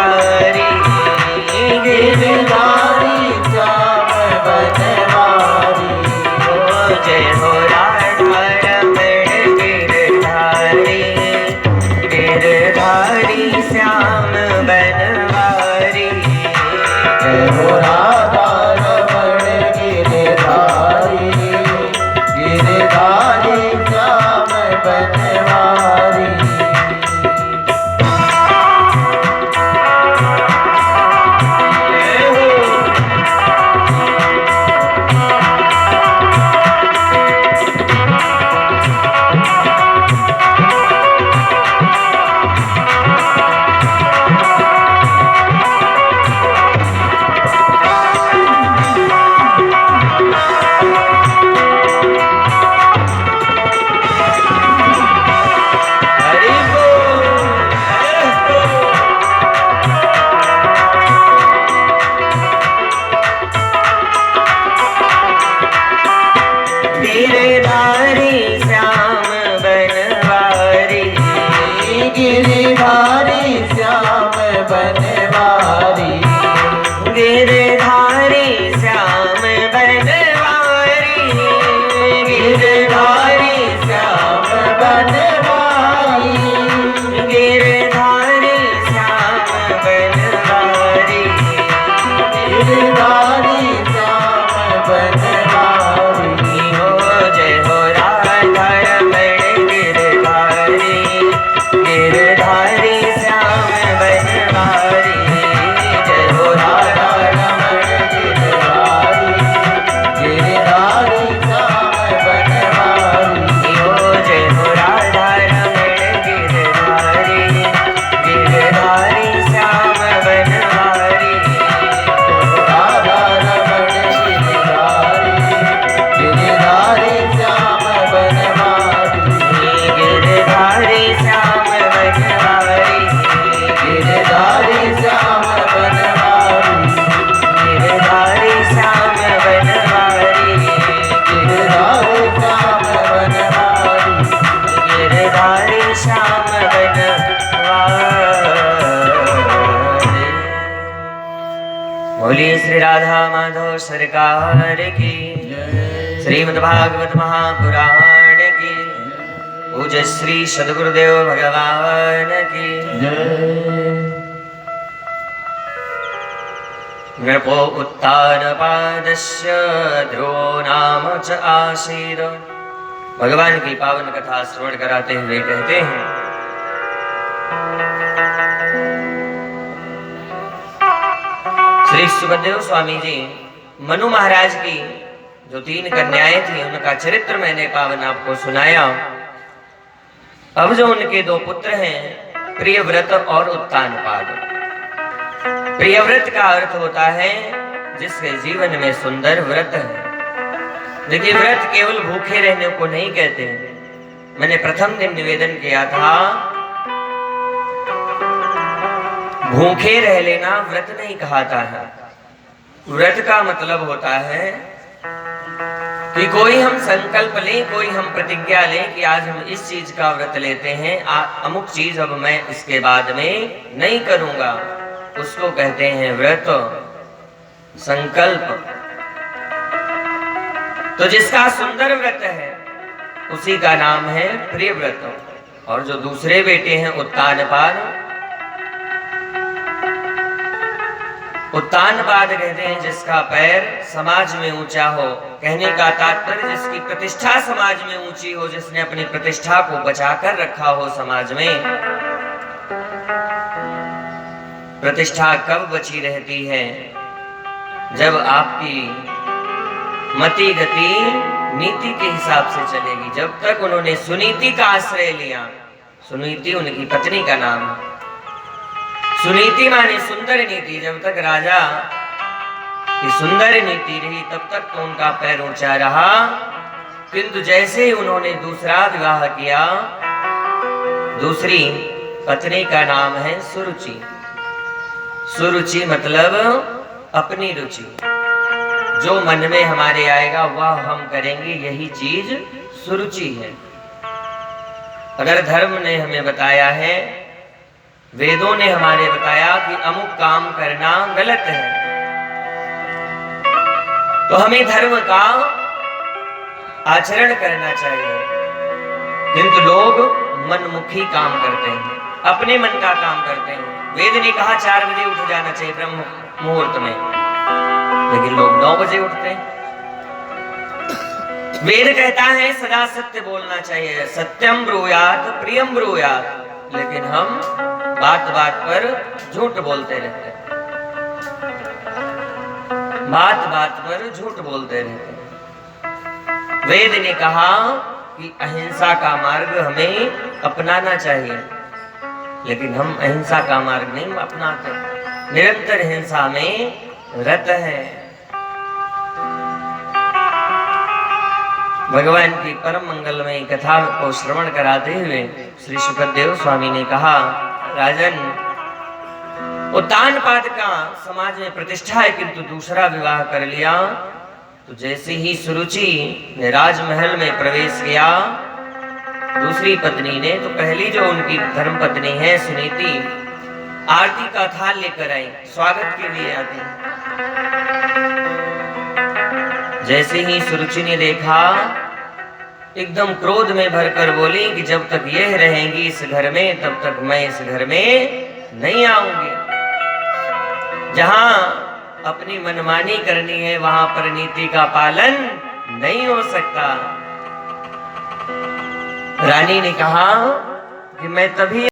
बनवारी, गिरधारी श्याम बनवारी। जय हो राधा रमण गिरधारी, गिरधारी श्याम बनवारी। जय हो राधा रमण गिरधारी, गिरधारी श्याम बनवारी। गिरधारी श्याम बनवारी, गिरधारी श्याम बनवारी, गिरधारी श्याम बनवारी, गिरधारी श्याम बनवारी। गिरधारी श्याम बनवारी। हो जय हो राधा रमण गिरधारी, गिरधारी श्याम बनवारी। जय हो राधा रमण गिरधारी, गिरधारी श्याम बनवारी। हो जय हो राधा रमण गिरधारी, गिरधारी श्याम बनवारी। राधा रमण गिरधारी, गिरधारी श्याम बनवारी। गिरधारी श्याम बनवारी, गिरधारी श्याम बनवारी, गिरधारी श्याम बनवारी, गिरधारी श्याम बनवारी। गिरधारी श्याम बनवारी। बोलिए श्री राधा माधव सरकार की, श्रीमद्भागवत महापुराण की, पूज्य श्री सद्गुरुदेव भगवान की। नृपो उत्तानपादस्य ध्रुवो नाम च आसीद। भगवान की पावन कथा श्रवण कराते हुए कहते हैं, श्री सुखदेव स्वामी जी मनु महाराज की जो 3 कन्याएं थी उनका चरित्र मैंने पावन आपको सुनाया। अब जो उनके 2 पुत्र हैं प्रियव्रत और उत्तानपाद। प्रियव्रत का अर्थ होता है जिसके जीवन में सुंदर व्रत है। देखिए व्रत केवल भूखे रहने को नहीं कहते। मैंने प्रथम दिन निवेदन किया था, भूखे रह लेना व्रत नहीं कहता है। व्रत का मतलब होता है कि कोई हम संकल्प लें, कोई हम प्रतिज्ञा लें कि आज हम इस चीज का व्रत लेते हैं, अमुक चीज अब मैं इसके बाद में नहीं करूंगा, उसको कहते हैं व्रत, संकल्प। तो जिसका सुंदर व्रत है उसी का नाम है प्रियव्रत। और जो दूसरे बेटे हैं उत्तानपाद, उत्तानपाद कहते हैं जिसका पैर समाज में ऊंचा हो। कहने का तात्पर्य जिसकी प्रतिष्ठा समाज में ऊंची हो, जिसने अपनी प्रतिष्ठा को बचाकर रखा हो समाज में। प्रतिष्ठा कब बची रहती है? जब आपकी मति गति नीति के हिसाब से चलेगी। जब तक उन्होंने सुनीति का आश्रय लिया, सुनीति उनकी पत्नी का नाम, सुनीति माने सुंदर नीति। जब तक राजा की सुंदर नीति रही तब तक तो उनका पैर ऊंचा रहा, किंतु जैसे ही उन्होंने दूसरा विवाह किया, दूसरी पत्नी का नाम है सुरुचि। सुरुचि मतलब अपनी रुचि, जो मन में हमारे आएगा वह हम करेंगे, यही चीज सुरुचि है। अगर धर्म ने हमें बताया है वेदों ने हमारे बताया कि अमुक काम करना गलत है, तो हमें धर्म का आचरण करना चाहिए। किंतु लोग मनमुखी काम करते हैं, अपने मन का काम करते हैं। वेद ने कहा 4 बजे उठ जाना चाहिए ब्रह्म मुहूर्त में, लेकिन लोग 9 बजे उठते हैं। वेद कहता है सदा सत्य बोलना चाहिए, सत्यम ब्रूयात प्रियम ब्रूयात, लेकिन हम बात बात पर झूठ बोलते रहते हैं, बात बात पर झूठ बोलते रहते हैं। वेद ने कहा कि अहिंसा का मार्ग हमें अपनाना चाहिए, लेकिन हम अहिंसा का मार्ग नहीं अपनाते, निरंतर हिंसा में रत है। भगवान की परम मंगलमय कथा को श्रवण कराते हुए श्री सुखदेव स्वामी ने कहा, राजन, उत्तानपाद का समाज में प्रतिष्ठा है, किंतु दूसरा विवाह कर लिया। तो जैसे ही सुरुचि ने राजमहल में प्रवेश किया, दूसरी पत्नी ने, तो पहली जो उनकी धर्म पत्नी है सुनीति, आरती का थाल लेकर आई, स्वागत के लिए आती है। जैसे ही सुरुचि ने देखा, एकदम क्रोध में भरकर बोली कि जब तक यह रहेंगी इस घर में, तब तक मैं इस घर में नहीं आऊंगी। जहां अपनी मनमानी करनी है, वहां पर नीति का पालन नहीं हो सकता। रानी ने कहा कि मैं तभी